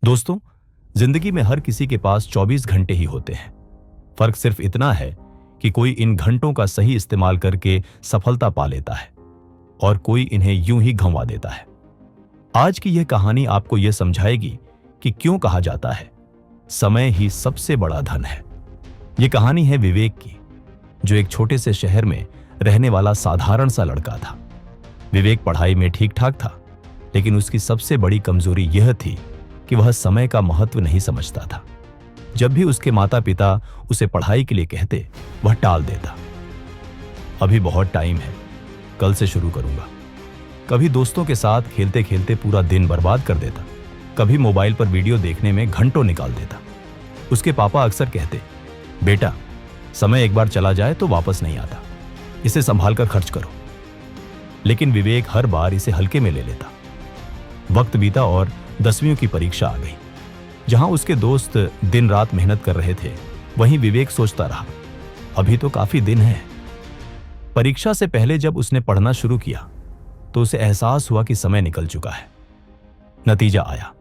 दोस्तों, जिंदगी में हर किसी के पास 24 घंटे ही होते हैं। फर्क सिर्फ इतना है कि कोई इन घंटों का सही इस्तेमाल करके सफलता पा लेता है और कोई इन्हें यूं ही गंवा देता है। आज की यह कहानी आपको यह समझाएगी कि क्यों कहा जाता है समय ही सबसे बड़ा धन है। यह कहानी है विवेक की, जो एक छोटे से शहर में रहने वाला साधारण सा लड़का था। विवेक पढ़ाई में ठीक ठाक था, लेकिन उसकी सबसे बड़ी कमजोरी यह थी कि वह समय का महत्व नहीं समझता था। जब भी उसके माता पिता उसे पढ़ाई के लिए कहते, वह टाल देता। अभी बहुत टाइम है, कल से शुरू करूंगा। कभी दोस्तों के साथ खेलते खेलते पूरा दिन बर्बाद कर देता, कभी मोबाइल पर वीडियो देखने में घंटों निकाल देता। उसके पापा अक्सर कहते, बेटा, समय एक बार चला जाए तो वापस नहीं आता, इसे संभाल कर खर्च करो। लेकिन विवेक हर बार इसे हल्के में ले लेता। वक्त बीता और 10वीं की परीक्षा आ गई। जहां उसके दोस्त दिन रात मेहनत कर रहे थे, वहीं विवेक सोचता रहा, अभी तो काफी दिन है। परीक्षा से पहले जब उसने पढ़ना शुरू किया तो उसे एहसास हुआ कि समय निकल चुका है। नतीजा आया,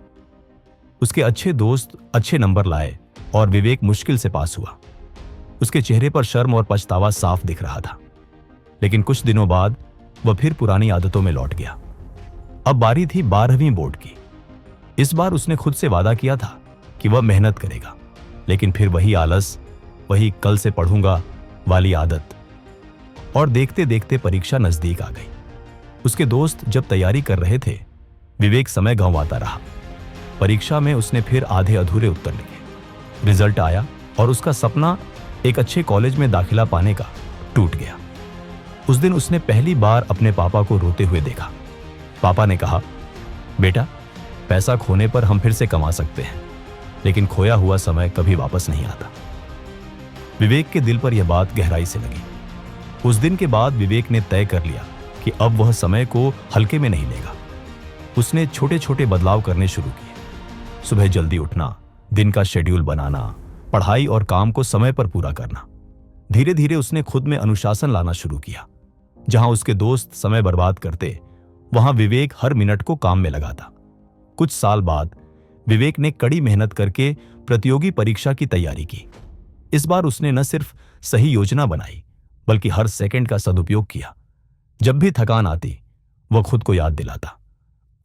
उसके अच्छे दोस्त अच्छे नंबर लाए और विवेक मुश्किल से पास हुआ। उसके चेहरे पर शर्म और पछतावा साफ दिख रहा था। लेकिन कुछ दिनों बाद वह फिर पुरानी आदतों में लौट गया। अब बारी थी 12वीं बोर्ड की। इस बार उसने खुद से वादा किया था कि वह मेहनत करेगा, लेकिन फिर वही आलस, वही कल से पढ़ूंगा वाली आदत। और देखते देखते परीक्षा नजदीक आ गई। उसके दोस्त जब तैयारी कर रहे थे, विवेक समय गंवाता रहा। परीक्षा में उसने फिर आधे अधूरे उत्तर लिखे। रिजल्ट आया और उसका सपना एक अच्छे कॉलेज में दाखिला पाने का टूट गया। उस दिन उसने पहली बार अपने पापा को रोते हुए देखा। पापा ने कहा, बेटा, पैसा खोने पर हम फिर से कमा सकते हैं, लेकिन खोया हुआ समय कभी वापस नहीं आता। विवेक के दिल पर यह बात गहराई से लगी। उस दिन के बाद विवेक ने तय कर लिया कि अब वह समय को हल्के में नहीं लेगा। उसने छोटे छोटे बदलाव करने शुरू किए। सुबह जल्दी उठना, दिन का शेड्यूल बनाना, पढ़ाई और काम को समय पर पूरा करना। धीरे धीरे उसने खुद में अनुशासन लाना शुरू किया। जहां उसके दोस्त समय बर्बाद करते, वहां विवेक हर मिनट को काम में लगाता। कुछ साल बाद विवेक ने कड़ी मेहनत करके प्रतियोगी परीक्षा की तैयारी की। इस बार उसने न सिर्फ सही योजना बनाई, बल्कि हर सेकंड का सदुपयोग किया। जब भी थकान आती, वह खुद को याद दिलाता,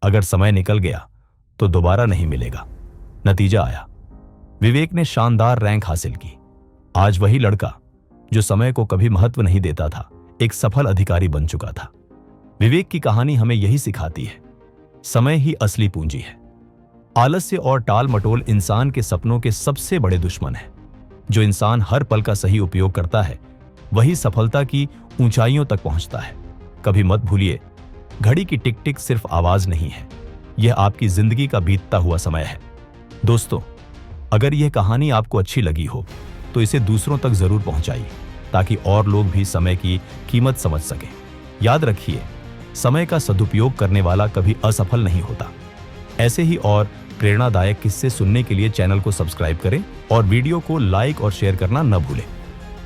अगर समय निकल गया तो दोबारा नहीं मिलेगा। नतीजा आया, विवेक ने शानदार रैंक हासिल की। आज वही लड़का जो समय को कभी महत्व नहीं देता था, एक सफल अधिकारी बन चुका था। विवेक की कहानी हमें यही सिखाती है, समय ही असली पूंजी है। आलस्य और टाल मटोल इंसान के सपनों के सबसे बड़े दुश्मन हैं। जो इंसान हर पल का सही उपयोग करता है, वही सफलता की ऊंचाइयों तक पहुंचता है। कभी मत भूलिए, घड़ी की टिक टिक सिर्फ आवाज नहीं है, यह आपकी जिंदगी का बीतता हुआ समय है। दोस्तों, अगर यह कहानी आपको अच्छी लगी हो तो इसे दूसरों तक जरूर पहुंचाइए, ताकि और लोग भी समय की कीमत समझ सकें। याद रखिए, समय का सदुपयोग करने वाला कभी असफल नहीं होता। ऐसे ही और प्रेरणादायक किस्से सुनने के लिए चैनल को सब्सक्राइब करें और वीडियो को लाइक और शेयर करना न भूलें।